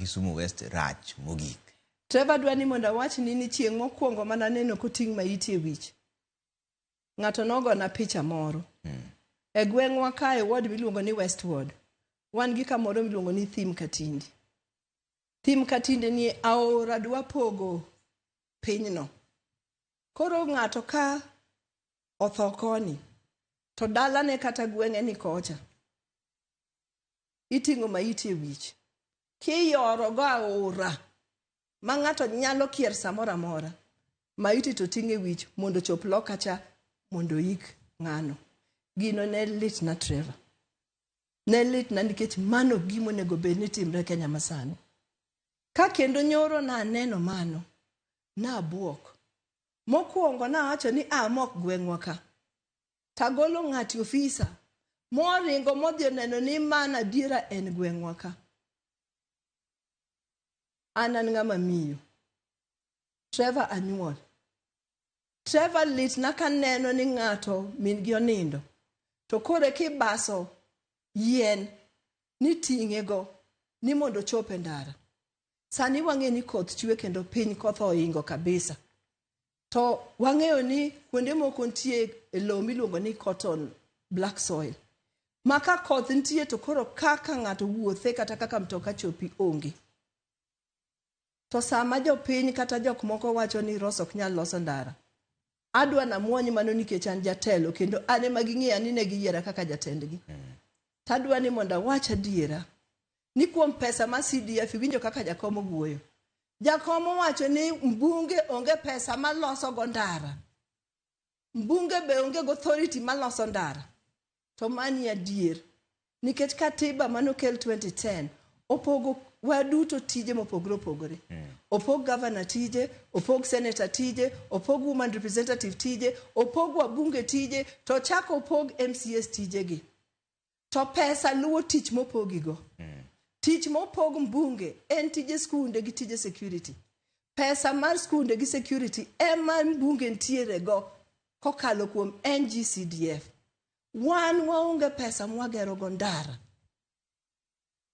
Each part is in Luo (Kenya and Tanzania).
Kisumu West rach mogik. Trevor dwani mondo awach ni chieng' mokwongo mana neno koting' maiti e wich. Ng'ato nogona picha moro. E gweng'wa kae ward miluongo ni Westward. Wan gi kamoro miluongo ni Thim Katindi. Thim Katindi ni aora dwa pogo pinyno. Koro ng'ato ka otho koni to dalane kata gweng'e ni kocha. Iting'o maiti e wich. Kiyoro go aora ma ng'ato nyalo kier samoro amora. Maiti to ting' e wich mondo chop loka cha mondo ik ng'ano. Gino ne lit na Trevor. Ne lit na nikech mano gimo nego bed ni timre Kenya masani. Ka kendo nyoro na neno mano na buok. Mokwongo na wacho ni mok gweng'wa ka. Tagolo ng'ati ofisa moringo modhi neno ni mana diera en gweng'wa ka. Anan ng'ama miyo. Trevor anyuol. Trevor lit na ka neno ni ng'ato min gi onindo. To kore kibaso yien ni ting'e go ni mondo chope ndara. Sani wang'e ni koth chwe kendo piny koth oingo kabisa. To wang'eyo ni kuonde moko nitie e lowo miluongo ni cotton black soil. Maka koth nitie to koro kaka ng'ato wuothe kata kaka mtoka chopi onge. To sama jopiny kata jok moko wacho ni Rosa ok nyal loso ndara. Adwa na muonyi mano nikech an jatelo kendo ane maging'eya ni ne giyiera kaka jatendgi. Tadwa ni mondo awach adiera ni kuom pesa ma CDF winjo kaka jakom wuoyo. Jakom wacho ni mbunge onge pesa ma loso go ndara. Mbunge be onge go authority ma loso ndara. To mani adier nikech Katiba manokel 2010 opogo waduto tije mopogore opogore. Opog gavana tije, opog senator tije, opog woman representative tije, opog wabunge tije, to chako opog MCS tije gi. To pesa luwo tich mopogigo. Tich mopog mbunge en tije skunde gi tije security. Pesa mar skunde gi security ema mbunge ntiere go kokalo kuom NGCDF. Wan waonge pesa mwagero go ndara.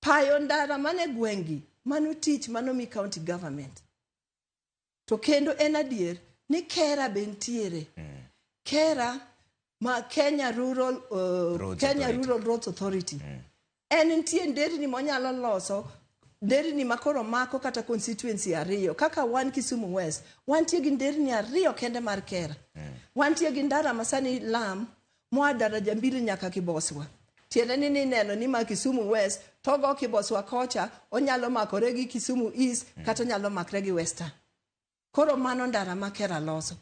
Payo ndara mane gwengi mano tich mano mi county government. To kendo en adier ni kera bentiere. Kera ma Kenya Rural Roads Authority. En nitie nderni monyalo loso nderni makoro mako kata constituency ariyo kaka wan Kisumu West wantie gi nderni ariyo kende mar kera. Wantie gi ndara masani lam moa daraja mbili nyaka Kiboswa. Tiende ni neno ni ma Kisumu West togo Kiboswa kocha onyalo makore gi Kisumu East kata nyalo makre gi Western. Koro mano ndara makera loso.